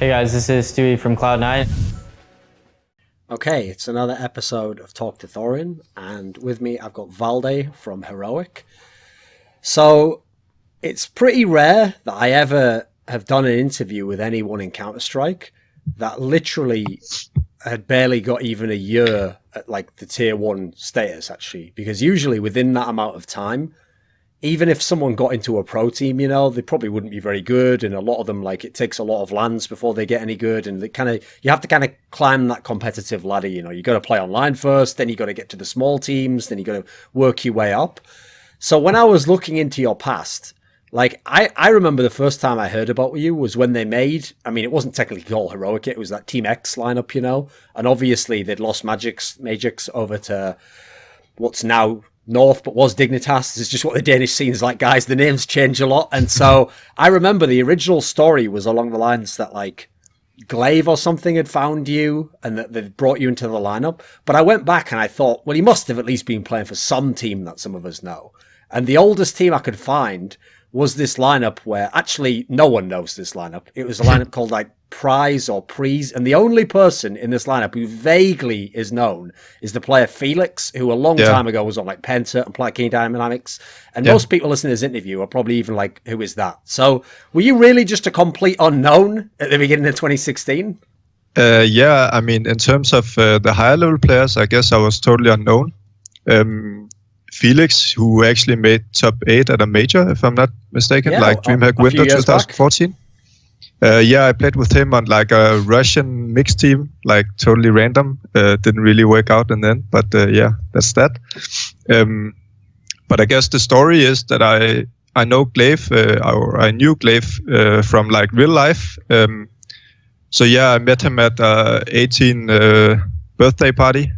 Hey guys, this is Stewie from Cloud9. Okay, it's another episode of Talk to Thorin, and with me I've got Valde from Heroic. So, it's pretty rare that I ever have done an interview with anyone in Counter-Strike that literally had barely got even a year at like the tier 1 status, actually, because usually within that amount of time, even if someone got into a pro team, you know, they probably wouldn't be very good. And a lot of them, like, it takes a lot of lands before they get any good. And you have to kind of climb that competitive ladder, you know. You got to play online first, then you got to get to the small teams, then you got to work your way up. So when I was looking into your past, like, I remember the first time I heard about you was when they made, I mean, it wasn't technically called Heroic, it was that Team X lineup, you know. And obviously they'd lost Magix over to what's now North, but was Dignitas. It's just what the Danish scene is like, guys. The names change a lot. And so I remember the original story was along the lines that, like, Glaive or something had found you and that they'd brought you into the lineup. But I went back and I thought, well, he must have at least been playing for some team that some of us know. And the oldest team I could find was this lineup where actually no one knows this lineup. It was a lineup called like Prize or Prees, and the only person in this lineup who vaguely is known is the player Felix, who a long time ago was on like Penta and Platinum Dynamics. And most people listening to this interview are probably even like, who is that? So were you really just a complete unknown at the beginning of 2016? Yeah, I mean, in terms of the higher level players, I guess I was totally unknown. Felix, who actually made top 8 at a major, if I'm not mistaken, like DreamHack Winter 2014. Yeah, I played with him on like a Russian mixed team, like totally random. Didn't really work out in the end, but yeah, that's that. But I guess the story is that I know Glaive, or I knew Glaive from like real life. So yeah, I met him at 18 birthday party.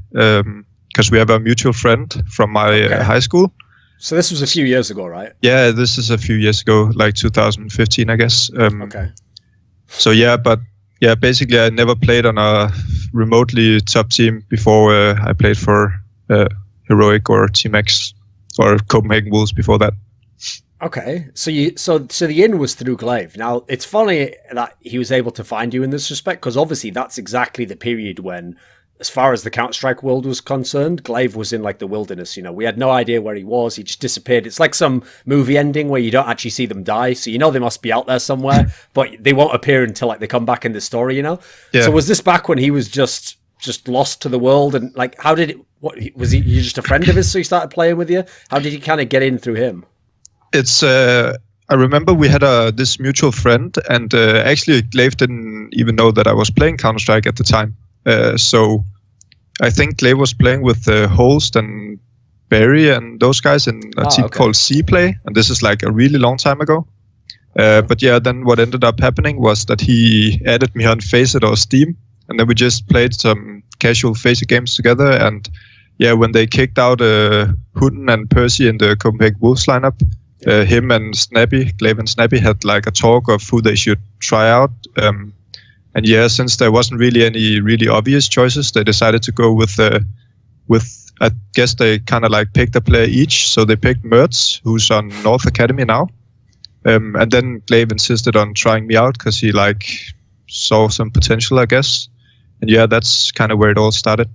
Because we have a mutual friend from my high school. So this was a few years ago, right? Yeah, this is a few years ago, like 2015, I guess. Okay. So yeah, but yeah, basically I never played on a remotely top team before I played for Heroic or Team X or Copenhagen Wolves before that. Okay, so the in was through Glaive. Now, it's funny that he was able to find you in this respect, because obviously that's exactly the period when, as far as the Counter-Strike world was concerned, Glaive was in like the wilderness, you know. We had no idea where he was. He just disappeared. It's like some movie ending where you don't actually see them die. So you know they must be out there somewhere, but they won't appear until like they come back in the story, you know? Yeah. So was this back when he was just lost to the world? And like, how did it, what was he, you just a friend of his, so he started playing with you? How did you kind of get in through him? It's, I remember we had this mutual friend, and actually Glaive didn't even know that I was playing Counter-Strike at the time. So I think Glaive was playing with Holst and Barry and those guys in a team called C-Play, and this is like a really long time ago. But yeah, then what ended up happening was that he added me on Faceit or Steam, and then we just played some casual Faceit games together. And yeah, when they kicked out Hunden and Percy in the Copenhagen Wolves lineup, him and Snappi, Glaive and Snappi, had like a talk of who they should try out. And yeah, since there wasn't really any really obvious choices, they decided to go with I guess they kind of like picked a player each. So they picked Mertz, who's on North Academy now. And then Glaive insisted on trying me out because he like saw some potential, I guess. And yeah, that's kind of where it all started.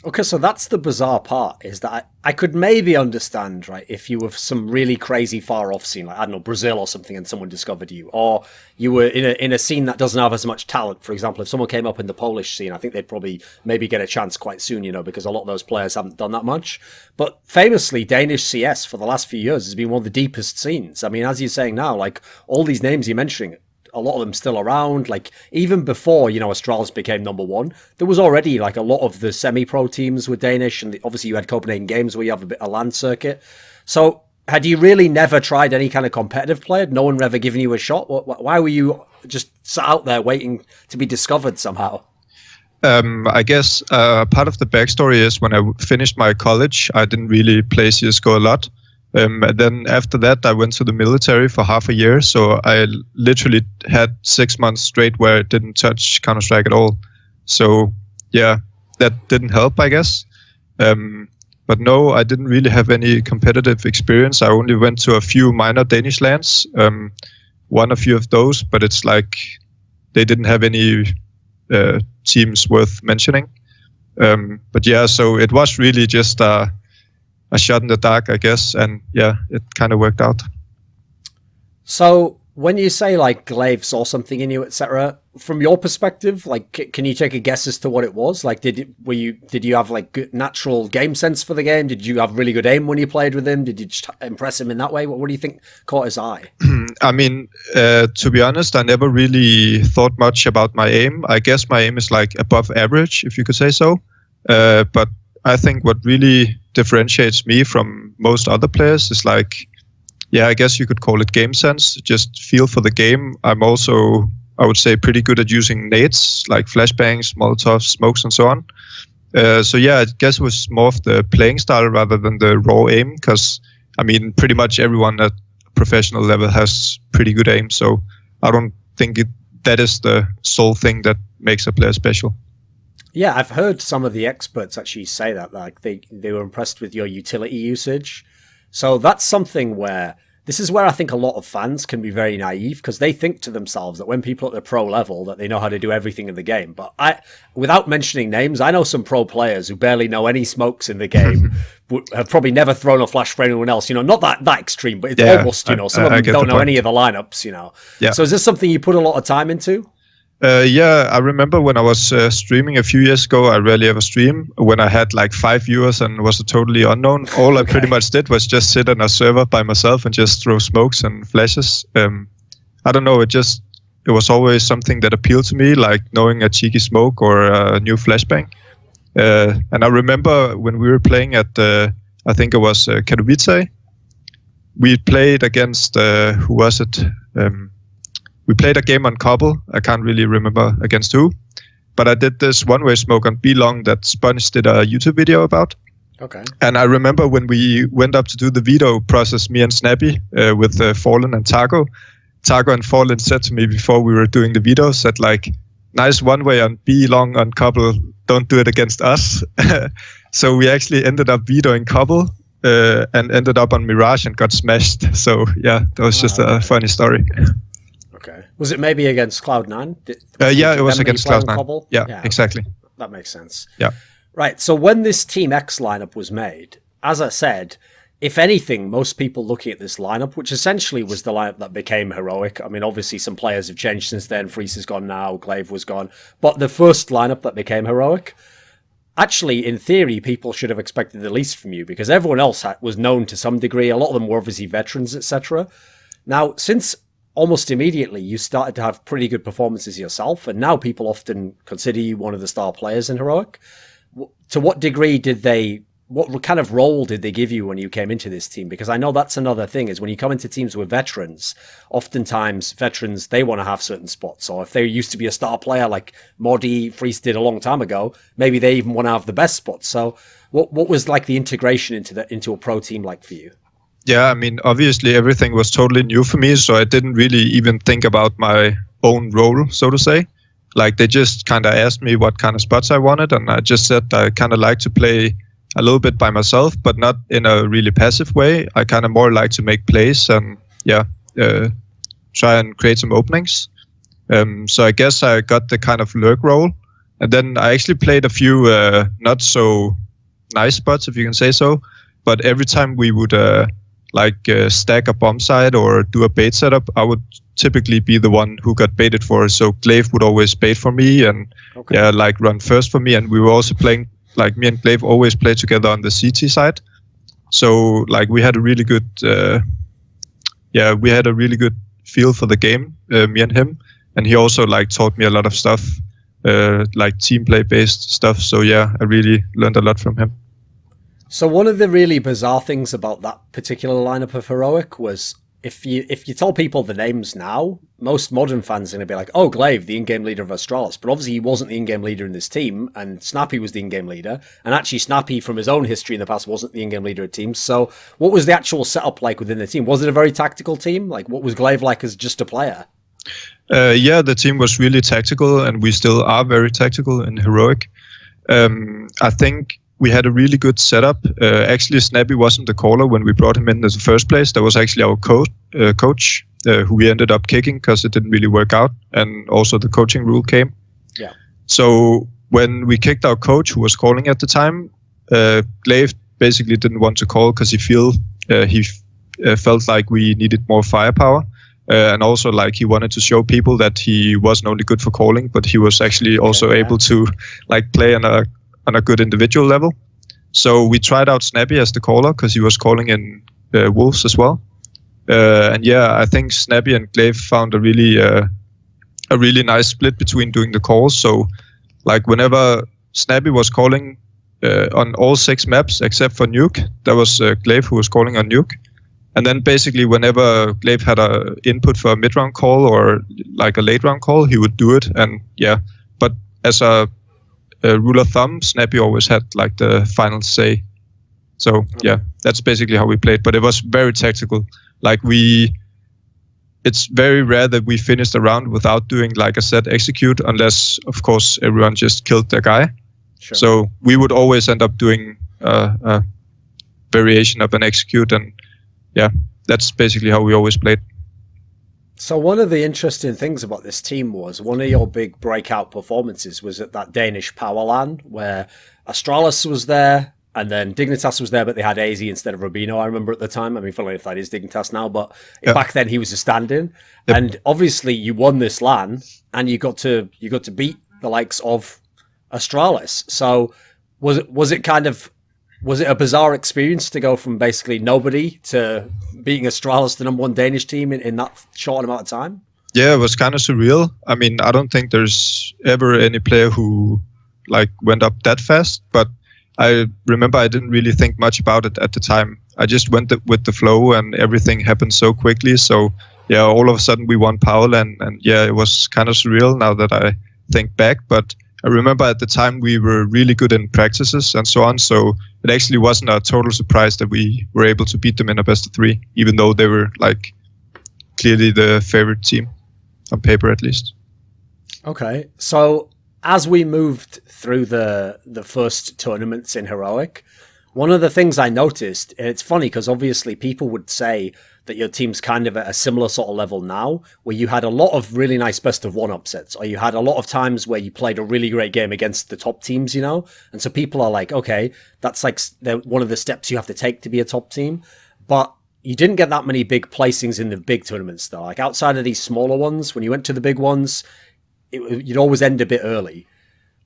Okay, so that's the bizarre part, is that I could maybe understand, right, if you were some really crazy far-off scene, like, I don't know, Brazil or something, and someone discovered you, or you were in a scene that doesn't have as much talent. For example, if someone came up in the Polish scene, I think they'd probably maybe get a chance quite soon, you know, because a lot of those players haven't done that much. But famously, Danish CS for the last few years has been one of the deepest scenes. I mean, as you're saying now, like, all these names you're mentioning, a lot of them still around. Like, even before, you know, Astralis became #1, there was already like a lot of the semi-pro teams were Danish, and obviously you had Copenhagen Games where you have a bit of land circuit. So had you really never tried any kind of competitive play? No one ever given you a shot? Why were you just sat out there waiting to be discovered somehow? I guess part of the backstory is when I finished my college, I didn't really play CSGO a lot. And then after that, I went to the military for half a year. So I literally had 6 months straight where I didn't touch Counter-Strike at all. So yeah, that didn't help, I guess. But no, I didn't really have any competitive experience. I only went to a few minor Danish lands, won a few of those, but it's like they didn't have any teams worth mentioning. But yeah, so it was really just a shot in the dark, I guess, and yeah, it kind of worked out. So when you say like Glaive saw something in you, etc., from your perspective, like, can you take a guess as to what it was? Like, did you have like good natural game sense for the game? Did you have really good aim when you played with him? Did you just impress him in that way? What do you think caught his eye? I mean, to be honest, I never really thought much about my aim. I guess my aim is like above average, if you could say so. But I think what really differentiates me from most other players is like, yeah, I guess you could call it game sense, just feel for the game. I'm also, I would say, pretty good at using nades, like flashbangs, molotovs, smokes, and so on. So yeah, I guess it was more of the playing style rather than the raw aim, because, I mean, pretty much everyone at professional level has pretty good aim, so I don't think that is the sole thing that makes a player special. Yeah, I've heard some of the experts actually say that, like they were impressed with your utility usage. So that's something where, this is where I think a lot of fans can be very naive, because they think to themselves that when people at the pro level, that they know how to do everything in the game. But without mentioning names, I know some pro players who barely know any smokes in the game, have probably never thrown a flash for anyone else. You know, not that extreme, but it's almost, you know, some of them don't know any of the lineups, you know. Yeah. So is this something you put a lot of time into? Yeah, I remember when I was streaming a few years ago, I rarely ever stream, when I had like 5 viewers and was a totally unknown. All I pretty much did was just sit on a server by myself and just throw smokes and flashes. I don't know, it was always something that appealed to me, like knowing a cheeky smoke or a new flashbang. And I remember when we were playing at, I think it was Katowice, we played against, who was it? We played a game on Cobble. I can't really remember against who. But I did this one-way smoke on B-Long that Sponge did a YouTube video about. Okay. And I remember when we went up to do the veto process, me and Snappi, with Fallen and Targo and Fallen said to me before we were doing the veto, said like, nice one-way on B-Long on Cobble, don't do it against us. So we actually ended up vetoing Cobble and ended up on Mirage and got smashed. So yeah, that was just a funny story. Okay. Was it maybe against Cloud9? Yeah, it was against Cloud9. Yeah, exactly. That makes sense. Yeah. Right. So when this Team X lineup was made, as I said, if anything, most people looking at this lineup, which essentially was the lineup that became Heroic. I mean, obviously some players have changed since then. Freeze is gone now. Glaive was gone. But the first lineup that became Heroic, actually, in theory, people should have expected the least from you, because everyone else was known to some degree. A lot of them were obviously veterans, etc. Now, since almost immediately you started to have pretty good performances yourself, and now people often consider you one of the star players in Heroic. To what degree what kind of role did they give you when you came into this team? Because I know that's another thing, is when you come into teams with veterans, oftentimes veterans, they want to have certain spots. So if they used to be a star player like Modi, Freeze did a long time ago, maybe they even want to have the best spots. So what was like the integration into a pro team like for you? Yeah, I mean, obviously everything was totally new for me, so I didn't really even think about my own role, so to say. Like, they just kind of asked me what kind of spots I wanted, and I just said I kind of like to play a little bit by myself, but not in a really passive way. I kind of more like to make plays and, try and create some openings. So I guess I got the kind of lurk role, and then I actually played a few not so nice spots, if you can say so, but every time we would stack a bomb site or do a bait setup, I would typically be the one who got baited for. So Glaive would always bait for me and run first for me. And we were also playing, like, me and Glaive always played together on the CT side. So like we had a really good feel for the game, me and him. And he also like taught me a lot of stuff, like team play based stuff. So yeah, I really learned a lot from him. So one of the really bizarre things about that particular lineup of Heroic was, if you tell people the names now, most modern fans are going to be like, oh, Glaive, the in-game leader of Astralis. But obviously he wasn't the in-game leader in this team, and Snappi was the in-game leader. And actually Snappi, from his own history in the past, wasn't the in-game leader of teams. So what was the actual setup like within the team? Was it a very tactical team? Like, what was Glaive like as just a player? Yeah, the team was really tactical, and we still are very tactical in Heroic. I think we had a really good setup. Actually, Snappi wasn't the caller when we brought him in the first place. That was actually our coach. who we ended up kicking because it didn't really work out, and also the coaching rule came. Yeah. So when we kicked our coach, who was calling at the time, Glaive basically didn't want to call because he felt like we needed more firepower, and also like he wanted to show people that he wasn't only good for calling, but he was actually also able to like play on a good individual level. So we tried out Snappi as the caller because he was calling in Wolves as well. And yeah, I think Snappi and Glaive found a really nice split between doing the calls. So like whenever Snappi was calling on all 6 maps except for Nuke, that was Glaive who was calling on Nuke. And then basically whenever Glaive had a input for a mid-round call or like a late-round call, he would do it. And yeah, but as a rule of thumb, Snappi always had like the final say. So yeah, that's basically how we played. But it was very tactical. Like it's very rare that we finished a round without doing like a set execute, unless of course everyone just killed their guy. Sure. So we would always end up doing a variation of an execute, and yeah, that's basically how we always played. So one of the interesting things about this team was one of your big breakout performances was at that Danish Power LAN where Astralis was there, and then Dignitas was there, but they had AZ instead of Rubino, I remember at the time. I mean, funnily enough, that is Dignitas now, but back then he was a stand-in. Yep. And obviously you won this LAN, and you got to beat the likes of Astralis. So was it a bizarre experience to go from basically nobody to beating Astralis, the #1 Danish team, in that short amount of time? Yeah, it was kind of surreal. I mean, I don't think there's ever any player who like went up that fast, but I remember I didn't really think much about it at the time. I just went with the flow, and everything happened so quickly. So yeah, all of a sudden we won Paul, and yeah, it was kind of surreal now that I think back. But I remember at the time we were really good in practices and so on. So it actually wasn't a total surprise that we were able to beat them in a best of 3, even though they were like clearly the favorite team on paper, at least. Okay, so as we moved through the first tournaments in Heroic, one of the things I noticed, and it's funny because obviously people would say that your team's kind of at a similar sort of level now, where you had a lot of really nice best of 1 upsets, or you had a lot of times where you played a really great game against the top teams, you know? And so people are like, okay, that's like one of the steps you have to take to be a top team. But you didn't get that many big placings in the big tournaments, though. Like outside of these smaller ones, when you went to the big ones, you'd always end a bit early.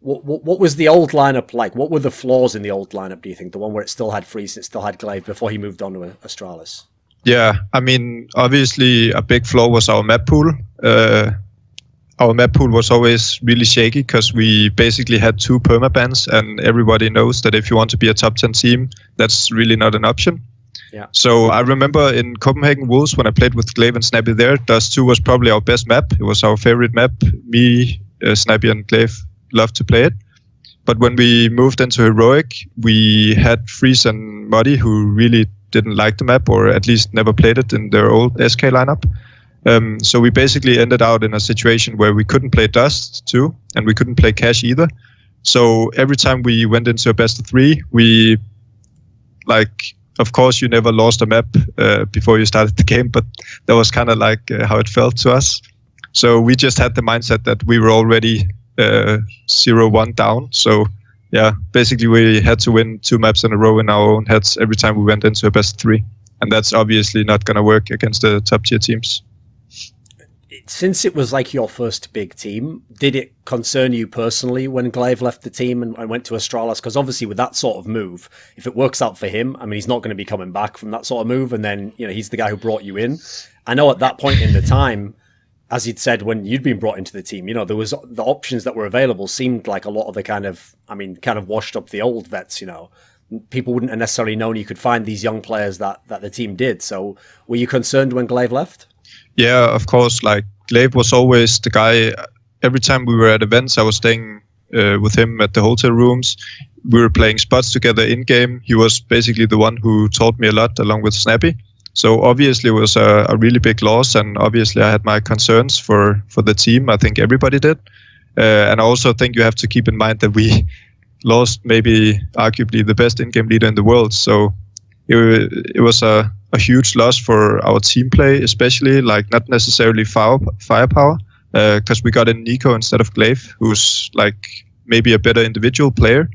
What was the old lineup like? What were the flaws in the old lineup, do you think? The one where it still had Freeze, it still had Glaive before he moved on to Astralis? Yeah, I mean, obviously a big flaw was our map pool. Our map pool was always really shaky because we basically had 2 permabans, and everybody knows that if you want to be a top 10 team, that's really not an option. Yeah. So I remember in Copenhagen Wolves, when I played with Glaive and Snappi there, Dust 2 was probably our best map. It was our favorite map. Me, Snappi and Glaive loved to play it. But when we moved into Heroic, we had Freeze and Muddy who really didn't like the map, or at least never played it in their old SK lineup. So we basically ended out in a situation where we couldn't play Dust 2, and we couldn't play Cash either. So every time we went into a best of 3, we, like, of course you never lost a map before you started the game, but that was kind of like how it felt to us. So we just had the mindset that we were already 0-1 down. So yeah, basically we had to win 2 maps in a row in our own heads every time we went into a best 3. And that's obviously not going to work against the top tier teams. Since it was like your first big team, did it concern you personally when Glaive left the team and went to Astralis? Because obviously with that sort of move, if it works out for him, I mean, he's not going to be coming back from that sort of move. And then, you know, he's the guy who brought you in. I know at that point in the time, as you'd said, when you'd been brought into the team, you know, there was the options that were available seemed like a lot of the kind of washed up the old vets, you know. People wouldn't have necessarily known you could find these young players that the team did. So were you concerned when Glaive left? Yeah, of course. Like, Glaive was always the guy. Every time we were at events, I was staying with him at the hotel rooms. We were playing spots together in-game. He was basically the one who taught me a lot, along with Snappi. So obviously it was a really big loss, and obviously I had my concerns for the team. I think everybody did. And I also think you have to keep in mind that we lost maybe arguably the best in-game leader in the world. So it was a a huge loss for our team play, especially like not necessarily firepower, because we got in Nico instead of Glaive, who's like maybe a better individual player.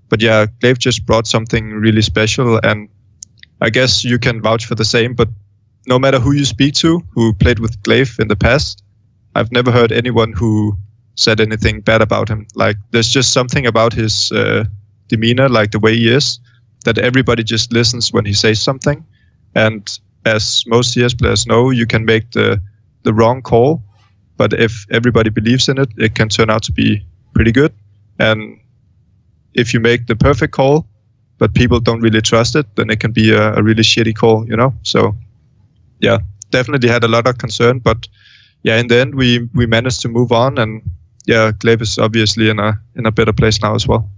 But yeah, Glaive just brought something really special, and I guess you can vouch for the same. But no matter who you speak to who played with Glaive in the past, I've never heard anyone who said anything bad about him. Like, there's just something about his demeanor, like the way he is, that everybody just listens when he says something. And as most CS players know, you can make the wrong call, but if everybody believes in it, it can turn out to be pretty good. And if you make the perfect call, but people don't really trust it, then it can be a really shitty call, you know? So, yeah, definitely had a lot of concern, but yeah, in the end, we managed to move on, and yeah, Glaive is obviously in a better place now as well.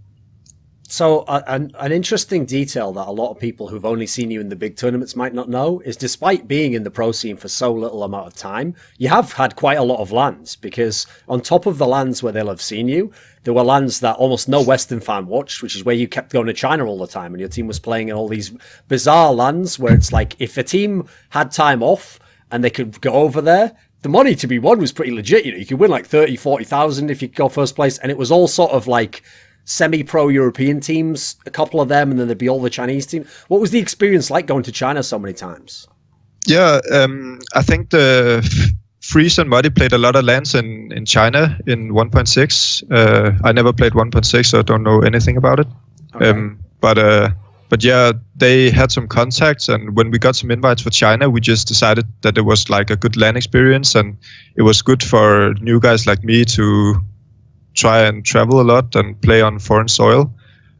So an interesting detail that a lot of people who've only seen you in the big tournaments might not know is, despite being in the pro scene for so little amount of time, you have had quite a lot of LANs, because on top of the LANs where they'll have seen you, there were LANs that almost no Western fan watched, which is where you kept going to China all the time, and your team was playing in all these bizarre LANs where it's like, if a team had time off and they could go over there, the money to be won was pretty legit. You know, you could win like 30, 40,000 if you go first place, and it was all sort of like semi-pro European teams, a couple of them, and then there'd be all the Chinese teams. What was the experience like going to China so many times? Yeah, I think the Freeze and Muddy played a lot of LANs in China in 1.6. I never played 1.6, so I don't know anything about it. Okay. But yeah, they had some contacts, and when we got some invites for China, we just decided that it was like a good LAN experience, and it was good for new guys like me to try and travel a lot and play on foreign soil.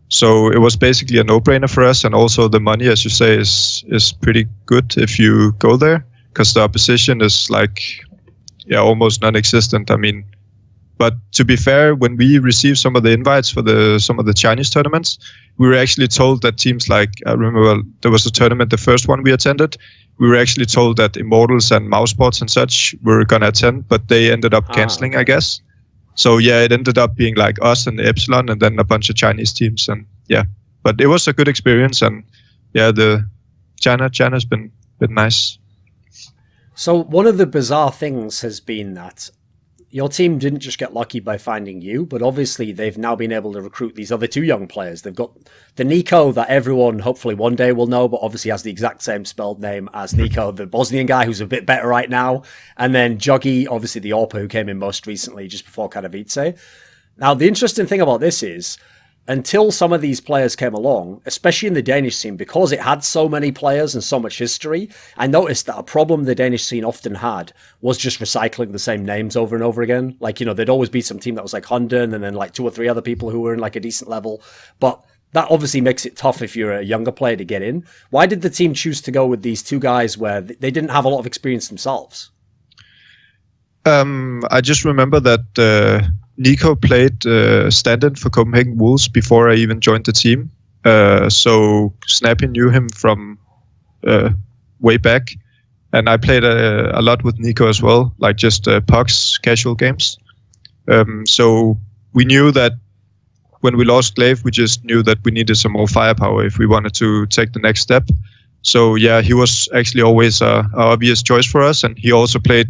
So it was basically a no-brainer for us, and also the money, as you say, is pretty good if you go there, because the opposition is like, yeah, almost non-existent. I mean, but to be fair, when we received some of the invites for some of the Chinese tournaments, we were actually told that teams like, I remember there was a tournament, the first one we attended, we were actually told that Immortals and Mousesports and such were going to attend, but they ended up canceling, I guess. So yeah, it ended up being like us and the Epsilon and then a bunch of Chinese teams, and yeah, but it was a good experience, and yeah, the China's been nice. So one of the bizarre things has been that your team didn't just get lucky by finding you, but obviously they've now been able to recruit these other two young players. They've got the Nico that everyone hopefully one day will know, but obviously has the exact same spelled name as Nico, the Bosnian guy who's a bit better right now. And then Juggy, obviously the AWPer who came in most recently just before Katowice. Now, the interesting thing about this is, until some of these players came along, especially in the Danish scene, because it had so many players and so much history, I noticed that a problem the Danish scene often had was just recycling the same names over and over again. Like, you know, there'd always be some team that was like Hunden and then like 2 or 3 other people who were in like a decent level. But that obviously makes it tough if you're a younger player to get in. Why did the team choose to go with these two guys where they didn't have a lot of experience themselves? I just remember that Nico played stand-in for Copenhagen Wolves before I even joined the team. So Snappi knew him from way back. And I played a lot with Nico as well, like just pucks, casual games. So we knew that when we lost Glaive, we just knew that we needed some more firepower if we wanted to take the next step. So yeah, he was actually always an obvious choice for us. And he also played,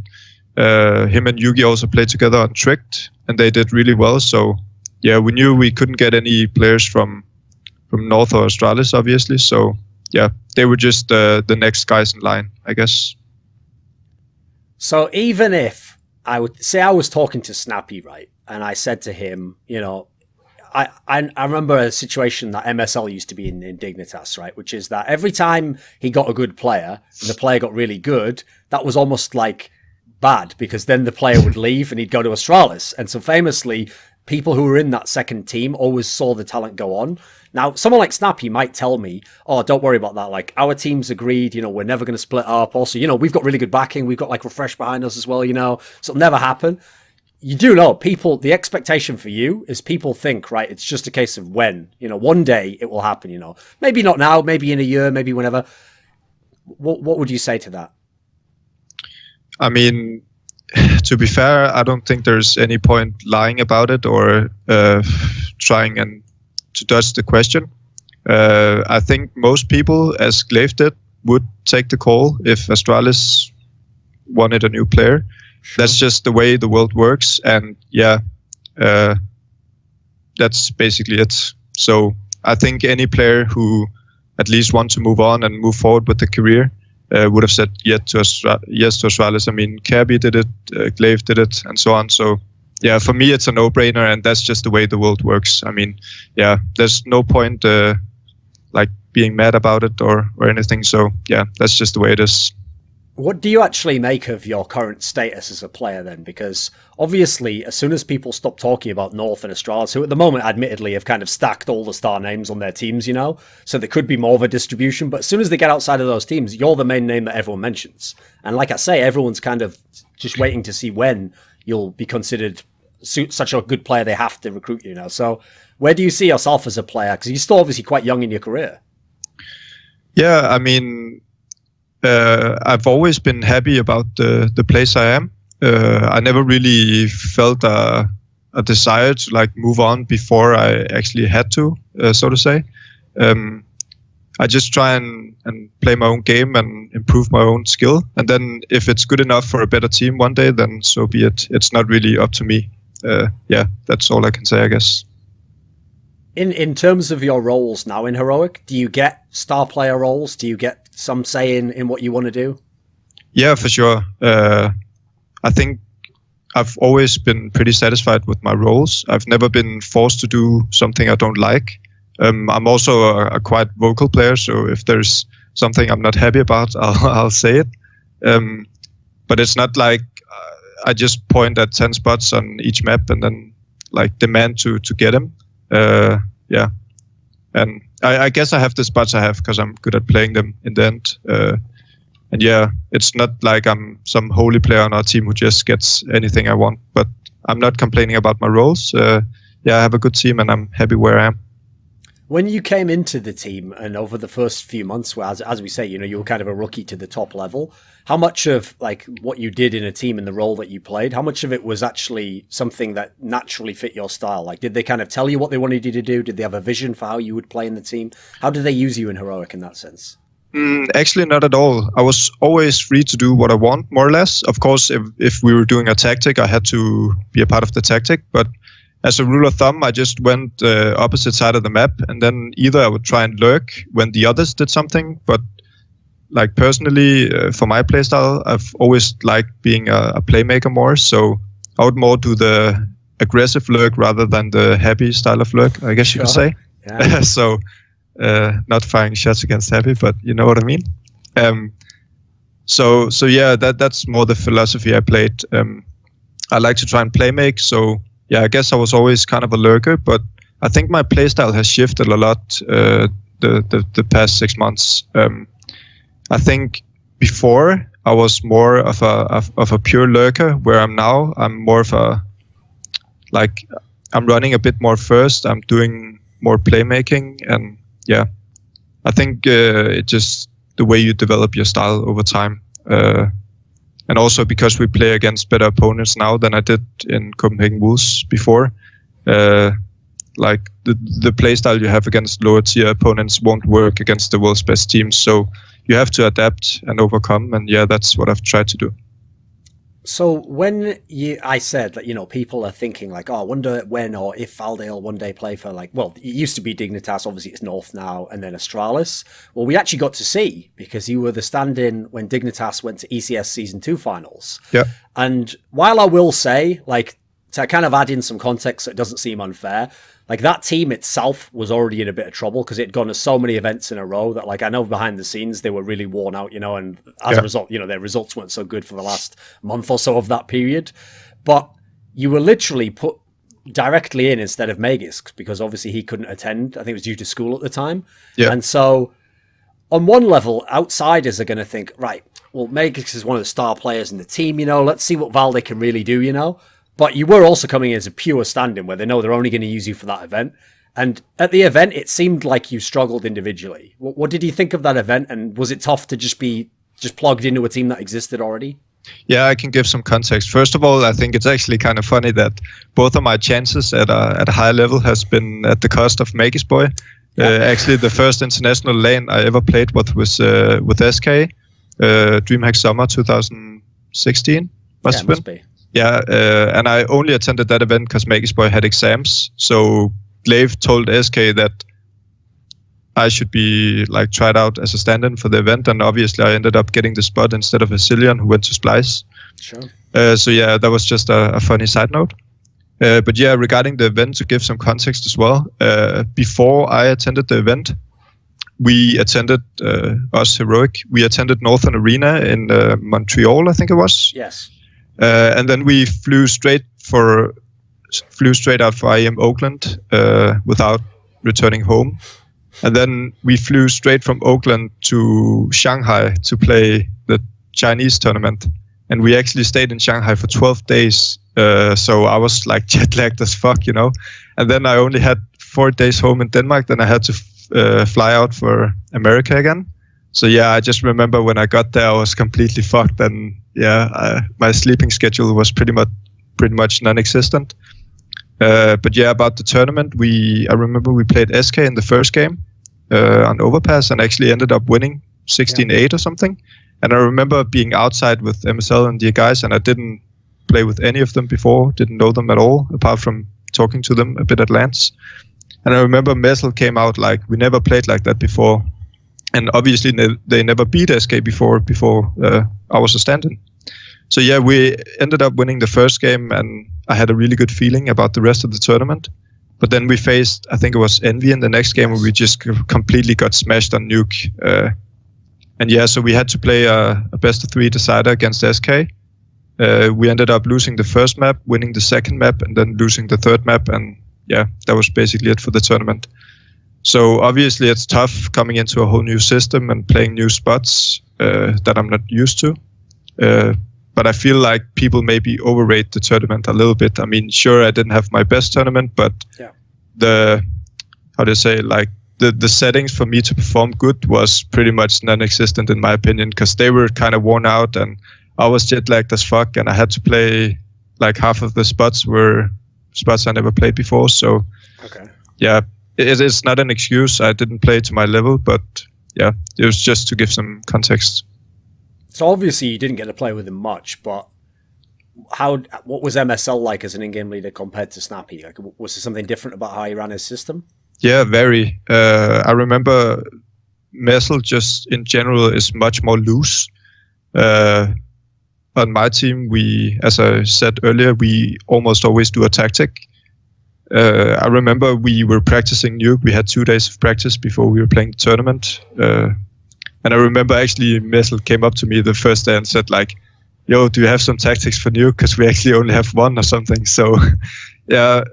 him and Yugi also played together on Tricked, and they did really well. So yeah, we knew we couldn't get any players from North or Astralis, obviously. So yeah, they were just the next guys in line, I guess. So even if I would say I was talking to Snappi, right, and I said to him, you know, I remember a situation that MSL used to be in Dignitas, right, which is that every time he got a good player and the player got really good, that was almost like bad, because then the player would leave and he'd go to Astralis. And so famously, people who were in that second team always saw the talent go on. Now, someone like Snappi might tell me, oh, don't worry about that. Like, our team's agreed, you know, we're never going to split up. Also, you know, we've got really good backing. We've got like Refresh behind us as well, you know, so it'll never happen. You do know, people, the expectation for you is people think, right, it's just a case of when, you know, one day it will happen, you know, maybe not now, maybe in a year, maybe whenever. What would you say to that? I mean, to be fair, I don't think there's any point lying about it or trying and to dodge the question. I think most people, as Glaive did, would take the call if Astralis wanted a new player. Sure. That's just the way the world works, and that's basically it. So I think any player who at least wants to move on and move forward with the career would have said yes to Astralis. I mean, Kirby did it, Glaive did it, and so on. So yeah, for me, it's a no-brainer, and that's just the way the world works. I mean, yeah, there's no point like being mad about it or anything. So yeah, that's just the way it is. What do you actually make of your current status as a player then? Because obviously, as soon as people stop talking about North and Astralis, who at the moment, admittedly, have kind of stacked all the star names on their teams, you know, so there could be more of a distribution. But as soon as they get outside of those teams, you're the main name that everyone mentions. And like I say, everyone's kind of just waiting to see when you'll be considered such a good player they have to recruit you now. So where do you see yourself as a player? Because you're still obviously quite young in your career. Yeah, I mean, I've always been happy about the place I am. I never really felt a desire to like move on before I actually had to, so to say. I just try and play my own game and improve my own skill. And then if it's good enough for a better team one day, then so be it. It's not really up to me. Yeah, that's all I can say, I guess. In terms of your roles now in Heroic, do you get star player roles? Do you get some say in what you want to do? Yeah, for sure. I think I've always been pretty satisfied with my roles. I've never been forced to do something I don't like. I'm also a quite vocal player, so if there's something I'm not happy about, I'll say it. But it's not like I just point at 10 spots on each map and then like demand to get them. Yeah, and I guess I have the spots I have because I'm good at playing them in the end. And yeah, it's not like I'm some holy player on our team who just gets anything I want, but I'm not complaining about my roles. Yeah, I have a good team and I'm happy where I am. When you came into the team and over the first few months, where, as we say, you know, you were kind of a rookie to the top level, how much of like what you did in a team and the role that you played, how much of it was actually something that naturally fit your style? Like, did they kind of tell you what they wanted you to do? Did they have a vision for how you would play in the team? How did they use you in Heroic in that sense? Actually, not at all. I was always free to do what I want, more or less. Of course, if we were doing a tactic, I had to be a part of the tactic, but as a rule of thumb, I just went opposite side of the map, and then either I would try and lurk when the others did something, but like personally, for my playstyle, I've always liked being a playmaker more, so I would more do the aggressive lurk rather than the happy style of lurk, I guess you could say. Yeah. So, not firing shots against happy, but you know what I mean? So yeah, that's more the philosophy I played. I like to try and playmake, so yeah, I guess I was always kind of a lurker, but I think my playstyle has shifted a lot the past 6 months. I think before I was more of a pure lurker, where I'm now. I'm more of a like I'm running a bit more first. I'm doing more playmaking, and yeah, I think it's just the way you develop your style over time. And also because we play against better opponents now than I did in Copenhagen Wolves before. Like the playstyle you have against lower tier opponents won't work against the world's best teams. So you have to adapt and overcome. And yeah, that's what I've tried to do. So when I said that, you know, people are thinking like, oh, I wonder when or if Valde will one day play for like, well, it used to be Dignitas, obviously it's North now, and then Astralis. Well, we actually got to see, because you were the stand-in when Dignitas went to ECS Season 2 finals. Yeah. And while I will say, like, to kind of add in some context so it doesn't seem unfair, like that team itself was already in a bit of trouble because it'd gone to so many events in a row that, like, I know behind the scenes they were really worn out, you know, and as a result, you know, their results weren't so good for the last month or so of that period. But you were literally put directly in instead of Magisk because obviously he couldn't attend. I think it was due to school at the time. Yeah. And so on one level, outsiders are going to think, right, well, Magisk is one of the star players in the team, you know, let's see what Valde can really do, you know. But you were also coming in as a pure stand-in where they know they're only going to use you for that event. And at the event, it seemed like you struggled individually. What did you think of that event? And was it tough to just be plugged into a team that existed already? Yeah, I can give some context. First of all, I think it's actually kind of funny that both of my chances at a high level has been at the cost of Magus Boy. Actually, the first international LAN I ever played with SK, DreamHack Summer 2016. Must be. Yeah, and I only attended that event because Magisboy had exams. So Glaive told SK that I should be like tried out as a stand-in for the event, and obviously I ended up getting the spot instead of Vasilian, who went to Splice. Sure. So yeah, that was just a funny side note. But yeah, regarding the event, to give some context as well, before I attended the event, we attended, us Heroic, we attended Northern Arena in Montreal, I think it was. Yes. And then we flew straight out for IEM Oakland without returning home. And then we flew straight from Oakland to Shanghai to play the Chinese tournament. And we actually stayed in Shanghai for 12 days. So I was like jet lagged as fuck, you know. And then I only had 4 days home in Denmark. Then I had to fly out for America again. So yeah, I just remember when I got there, I was completely fucked. And yeah, my sleeping schedule was pretty much non-existent. But yeah, about the tournament, I remember we played SK in the first game on Overpass and actually ended up winning 16-8 or something. And I remember being outside with MSL and the guys, and I didn't play with any of them before, didn't know them at all, apart from talking to them a bit at Lance. And I remember Messel came out like, we never played like that before. And obviously they never beat SK before I was a stand-in. So yeah, we ended up winning the first game, and I had a really good feeling about the rest of the tournament. But then we faced, I think it was Envy in the next game, where we just completely got smashed on Nuke. And yeah, so we had to play a best of 3 decider against SK. We ended up losing the first map, winning the second map, and then losing the third map. And yeah, that was basically it for the tournament. So obviously it's tough coming into a whole new system and playing new spots that I'm not used to. But I feel like people maybe overrate the tournament a little bit. I mean, sure, I didn't have my best tournament, but the settings for me to perform good was pretty much non-existent in my opinion, because they were kind of worn out and I was jet lagged as fuck, and I had to play like half of the spots were spots I never played before. So yeah, it's not an excuse. I didn't play to my level, but yeah, it was just to give some context. So obviously you didn't get to play with him much, but what was MSL like as an in-game leader compared to Snappi? Like, was there something different about how he ran his system? Yeah, very. I remember Messel just in general is much more loose. On my team, as I said earlier, we almost always do a tactic. I remember we were practicing Nuke. We had 2 days of practice before we were playing the tournament. And I remember actually Messel came up to me the first day and said like, yo, do you have some tactics for Nuke? Because we actually only have one or something. So yeah,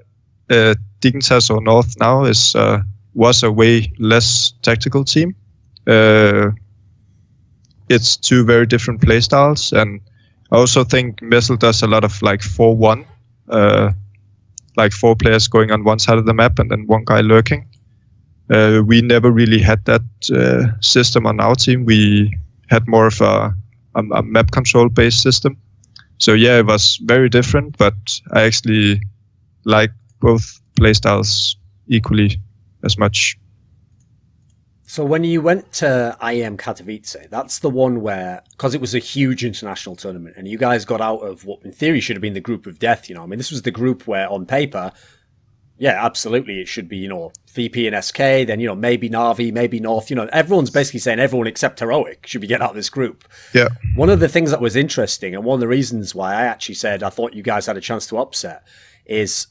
Dignitas or North now was a way less tactical team. It's 2 very different playstyles, and I also think Messel does a lot of like 4-1, like 4 players going on one side of the map and then 1 guy lurking. We never really had that system on our team. We had more of a map control based system. So yeah, it was very different, but I actually like both playstyles equally as much. So when you went to IEM Katowice, that's the one where, because it was a huge international tournament, and you guys got out of what in theory should have been the group of death, you know. I mean, this was the group where on paper, yeah, absolutely, it should be, you know, VP and SK, then, you know, maybe Na'Vi, maybe North, you know, everyone's basically saying everyone except Heroic should be getting out of this group. Yeah. One of the things that was interesting, and one of the reasons why I actually said I thought you guys had a chance to upset, is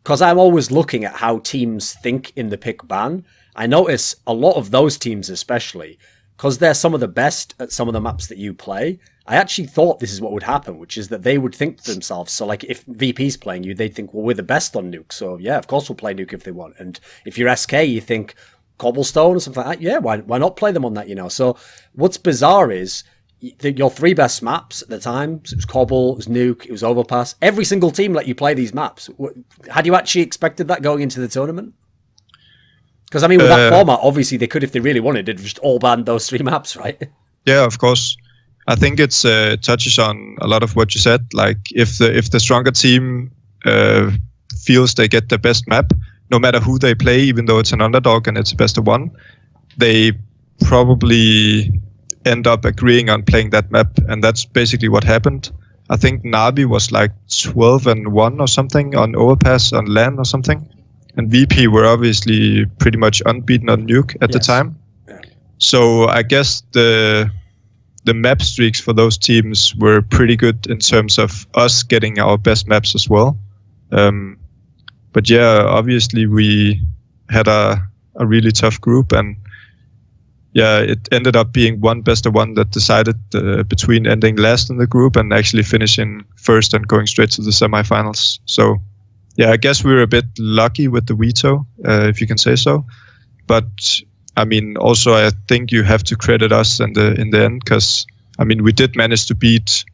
because I'm always looking at how teams think in the pick ban. I notice a lot of those teams, especially, because they're some of the best at some of the maps that you play, I actually thought this is what would happen, which is that they would think to themselves, so like if VP's playing you, they'd think, well, we're the best on Nuke, so yeah, of course we'll play Nuke if they want. And if you're SK, you think Cobblestone or something like that, yeah, why not play them on that, you know? So what's bizarre is your 3 best maps at the time, so it was Cobble, it was Nuke, it was Overpass, every single team let you play these maps. Had you actually expected that going into the tournament? Because, I mean, with that format, obviously they could, if they really wanted, they'd just all ban those 3 maps, right? Yeah, of course. I think it touches on a lot of what you said. Like, if the stronger team feels they get the best map, no matter who they play, even though it's an underdog and it's a best of one, they probably end up agreeing on playing that map, and that's basically what happened. I think Navi was like 12-1 or something on Overpass on LAN or something, and VP were obviously pretty much unbeaten on Nuke at the time. Yeah. So I guess the map streaks for those teams were pretty good in terms of us getting our best maps as well. But yeah, obviously we had a really tough group, and yeah, it ended up being one best of one that decided between ending last in the group and actually finishing first and going straight to the semifinals. So yeah, I guess we were a bit lucky with the veto, if you can say so. But I mean, also I think you have to credit us in the end, because I mean, we did manage to beat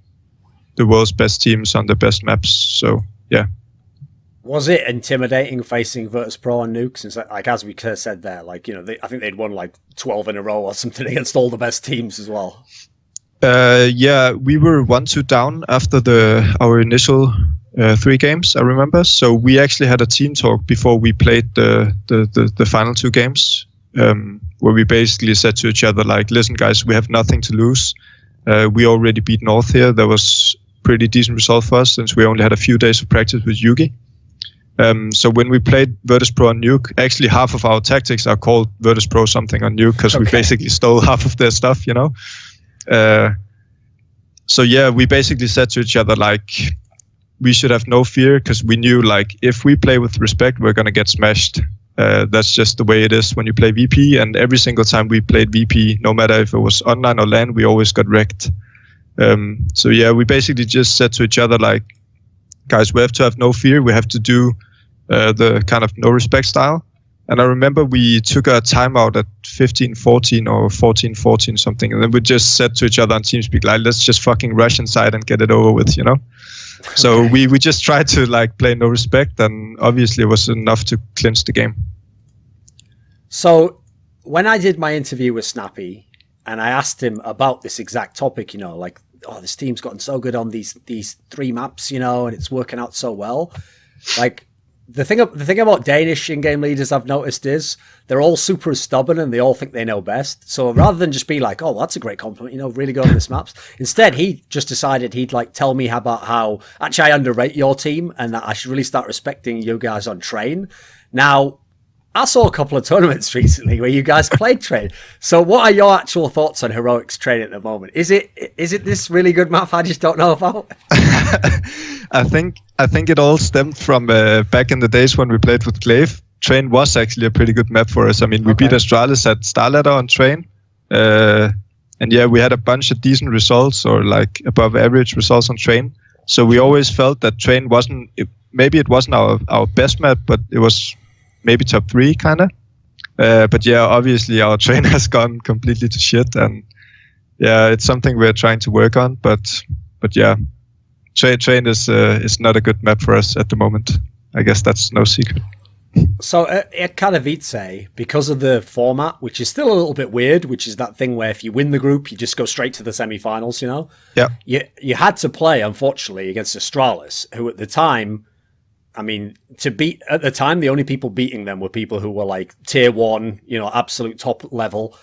the world's best teams on the best maps. So yeah. Was it intimidating facing Virtus.pro and Nuke? Since, like, as we said there, like, you know, I think they'd won like 12 in a row or something against all the best teams as well. Yeah, we were 1-2 down after our initial 3 games, I remember. So we actually had a team talk before we played the final 2 games, where we basically said to each other, like, listen, guys, we have nothing to lose. We already beat North here. That was pretty decent result for us since we only had a few days of practice with Yugi. So when we played Virtus.pro on Nuke, actually half of our tactics are called Virtus.pro something on Nuke, because we basically stole half of their stuff, you know. So yeah, we basically said to each other, like, we should have no fear, because we knew, like, if we play with respect, we're gonna get smashed. That's just the way it is when you play VP, and every single time we played VP, no matter if it was online or LAN, we always got wrecked. So yeah, we basically just said to each other, like, guys, we have to have no fear. We have to do the kind of no respect style. And I remember we took a timeout at 15-14 or 14-14 something, and then we just said to each other on TeamSpeak, like, let's just fucking rush inside and get it over with, you know. So we just tried to, like, play no respect, and obviously it was enough to clinch the game. So when I did my interview with Snappi and I asked him about this exact topic, you know, like, oh, this team's gotten so good on these 3 maps, you know, and it's working out so well. Like, the thing about Danish in-game leaders I've noticed is they're all super stubborn and they all think they know best. So rather than just be like, oh, well, that's a great compliment, you know, really good on this maps. Instead, he just decided he'd, like, tell me about how actually I underrate your team and that I should really start respecting you guys on Train. Now, I saw a couple of tournaments recently where you guys played Train. So what are your actual thoughts on Heroic's Train at the moment? Is it this really good map I just don't know about? I think it all stemmed from back in the days when we played with Glaive. Train was actually a pretty good map for us. I mean, we beat Astralis at Star Ladder on Train. And yeah, we had a bunch of decent results, or like above average results on Train. So we always felt that Train wasn't, maybe it wasn't our best map, but it was maybe top 3 kind of. But yeah, obviously our Train has gone completely to shit, and yeah, it's something we're trying to work on. But yeah, Train is not a good map for us at the moment. I guess that's no secret. So at Katowice, because of the format, which is still a little bit weird, which is that thing where if you win the group, you just go straight to the semi-finals, you know? Yeah. You had to play, unfortunately, against Astralis, who at the time, I mean, at the time, the only people beating them were people who were like tier 1, you know, absolute top level.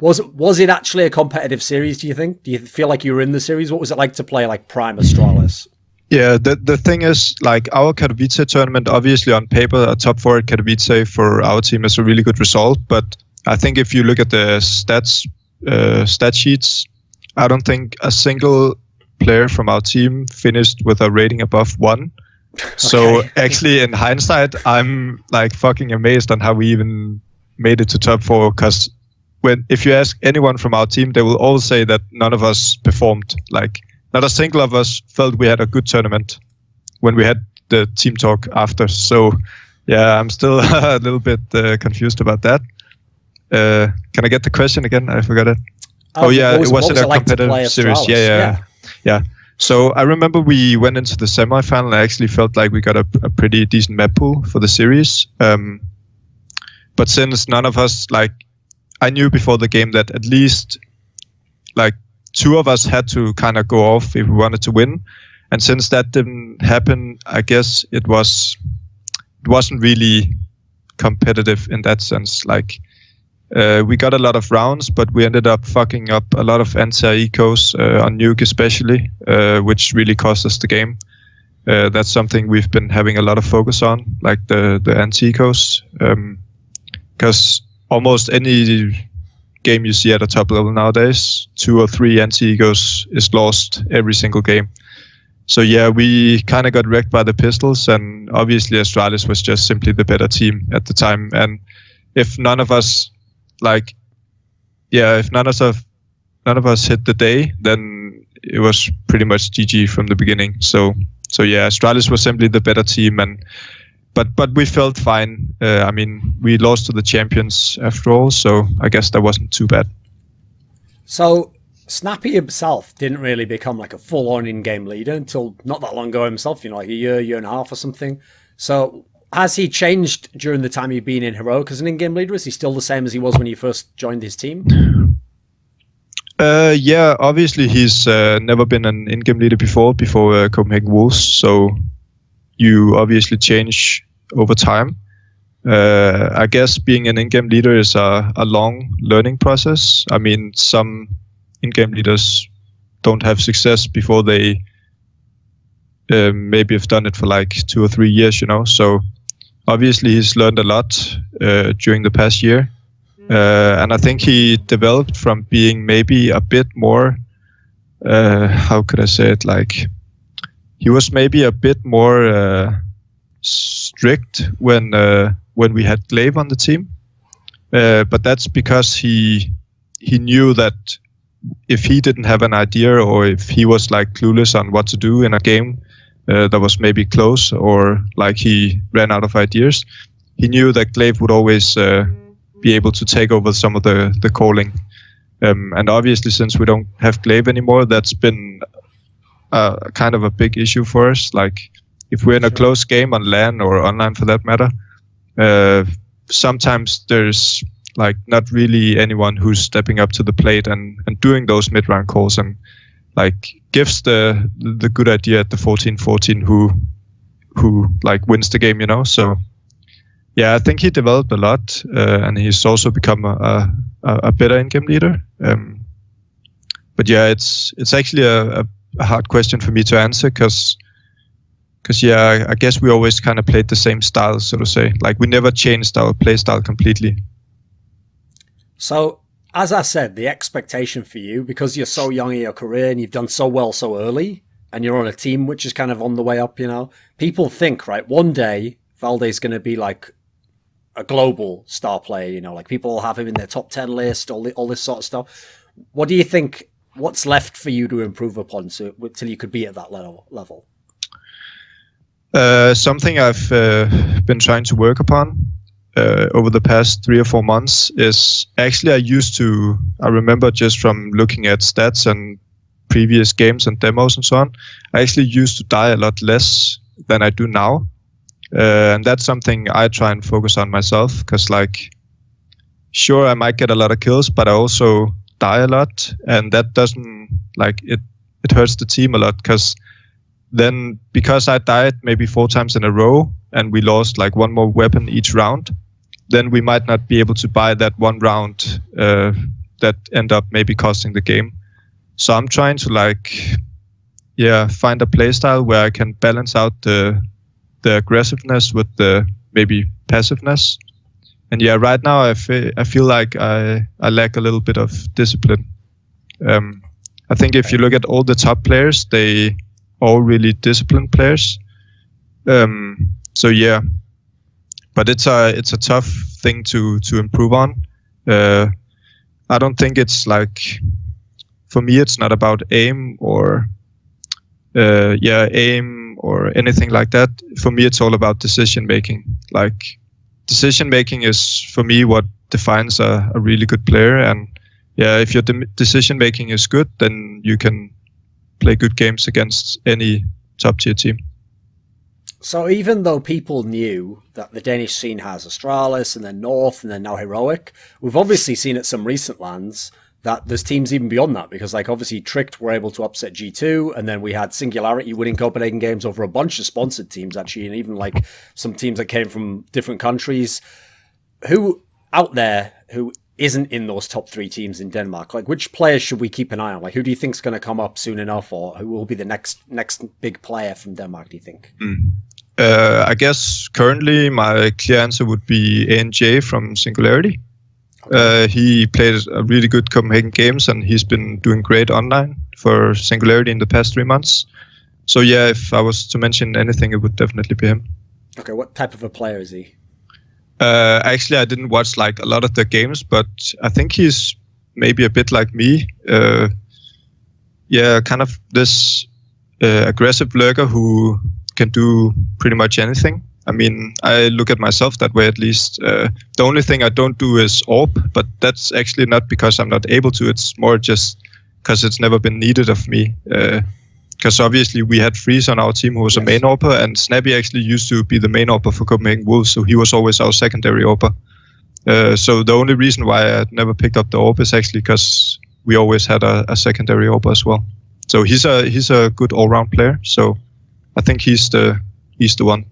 Was it actually a competitive series, do you think? Do you feel like you were in the series? What was it like to play like Prime Astralis? Yeah, the thing is, like, our Katowice tournament, obviously on paper, a top 4 at Katowice for our team is a really good result. But I think if you look at the stat sheets, I don't think a single player from our team finished with a rating above 1. So actually, in hindsight, I'm like fucking amazed on how we even made it to top 4, because if you ask anyone from our team, they will all say that none of us performed. Like, not a single of us felt we had a good tournament when we had the team talk after. So yeah, I'm still a little bit confused about that. Can I get the question again? I forgot it. Was it a competitive series? Yeah. So I remember we went into the semi-final. I actually felt like we got a pretty decent map pool for the series. But since none of us, like, I knew before the game that at least like 2 of us had to kind of go off if we wanted to win. And since that didn't happen, I guess it was wasn't really competitive in that sense. Like we got a lot of rounds, but we ended up fucking up a lot of anti-ecos on Nuke especially, which really cost us the game. That's something we've been having a lot of focus on, like the anti-ecos, because almost any game you see at a top level nowadays, 2 or 3 anti-ecos is lost every single game. So yeah, we kind of got wrecked by the pistols, and obviously Astralis was just simply the better team at the time. And if none of us, if none of us hit the day, then it was pretty much GG from the beginning. So yeah, Astralis was simply the better team, but we felt fine. I mean, we lost to the champions after all, so I guess that wasn't too bad. So Snappi himself didn't really become like a full-on in-game leader until not that long ago himself, like a year and a half or something. So has he changed during the time you've been in Heroic as an in-game leader? Is he still the same as he was when you first joined his team? Yeah, obviously he's never been an in-game leader before Copenhagen Wolves, so you obviously change over time. I guess being an in-game leader is a long learning process. I mean, some in-game leaders don't have success before they maybe have done it for like 2 or 3 years, so obviously he's learned a lot during the past year. And I think he developed from being maybe a bit more, how could I say it, like he was maybe a bit more strict when we had Glaive on the team, but that's because he knew that if he didn't have an idea, or if he was like clueless on what to do in a game that was maybe close, or like he ran out of ideas, he knew that Glaive would always be able to take over some of the calling. And obviously, since we don't have Glaive anymore, that's been kind of a big issue for us. Like, if we're in a close game on LAN or online for that matter, sometimes there's like not really anyone who's stepping up to the plate and doing those mid-round calls and like gives the good idea at the 14-14 who like wins the game, So yeah, I think he developed a lot, and he's also become a better in-game leader. But yeah, it's actually a hard question for me to answer because yeah, I guess we always kind of played the same style, so to say. Like, we never changed our play style completely. So, as I said, the expectation for you, because you're so young in your career and you've done so well so early, and you're on a team which is kind of on the way up, people think, right, one day Valde's going to be like a global star player, like people will have him in their top 10 list, all this sort of stuff. What do you think, what's left for you to improve upon till you could be at that level? Something I've been trying to work upon over the past 3 or 4 months is actually I remember just from looking at stats and previous games and demos and so on, I actually used to die a lot less than I do now. And that's something I try and focus on myself, because like, sure, I might get a lot of kills, but I also die a lot, and that doesn't, like, it hurts the team a lot, because I died maybe 4 times in a row and we lost like 1 more weapon each round, then we might not be able to buy that 1 round that end up maybe costing the game. So I'm trying to find a playstyle where I can balance out the aggressiveness with the maybe passiveness. And yeah, right now I feel like I lack a little bit of discipline. I think if you look at all the top players, they all really disciplined players. So yeah, but it's a tough thing to improve on. I don't think it's like, for me, it's not about aim or anything like that. For me, it's all about decision making. Like, decision making is for me what defines a really good player. And yeah, if your decision making is good, then you can play good games against any top tier team. So even though people knew that the Danish scene has Astralis and then North and then now Heroic, we've obviously seen at some recent lands that there's teams even beyond that, because like obviously Tricked were able to upset G2, and then we had Singularity winning Copenhagen games over a bunch of sponsored teams actually, and even like some teams that came from different countries. Who out there who isn't in those top 3 teams in Denmark, like which players should we keep an eye on? Like who do you think's going to come up soon enough, or who will be the next big player from Denmark, do you think? I guess currently my clear answer would be ANJ from Singularity. He played a really good Copenhagen games, and he's been doing great online for Singularity in the past 3 months. So yeah, if I was to mention anything, it would definitely be him. Okay, what type of a player is he? Actually, I didn't watch like a lot of the games, but I think he's maybe a bit like me. Yeah, kind of this aggressive lurker who can do pretty much anything. I mean, I look at myself that way at least. The only thing I don't do is AWP, but that's actually not because I'm not able to. It's more just because it's never been needed of me. Because obviously we had Freeze on our team who was a main AWPer, and Snappi actually used to be the main AWPer for Copenhagen Wolves, so he was always our secondary AWPer. So the only reason why I never picked up the AWP is actually because we always had a secondary AWPer as well. So he's a good all-round player. So I think he's the one.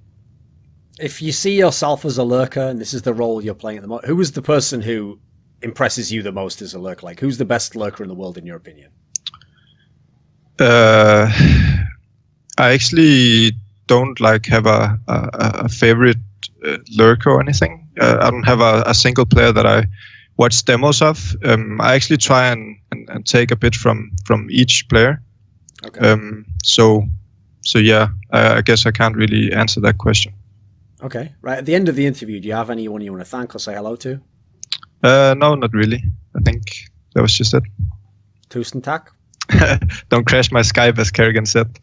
If you see yourself as a lurker, and this is the role you're playing at the moment, who is the person who impresses you the most as a lurker? Like, who's the best lurker in the world in your opinion? I actually don't like have a favorite lurker or anything. I don't have a single player that I watch demos of. I actually try and take a bit from each player. Okay. So yeah, I guess I can't really answer that question. Okay. Right. At the end of the interview, do you have anyone you want to thank or say hello to? No, not really. I think that was just it. Tusind tak. Don't crash my Skype, as Kerrigan said.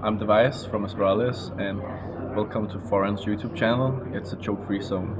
I'm Device from Astralis, and welcome to Thorin's YouTube channel. It's a joke-free zone.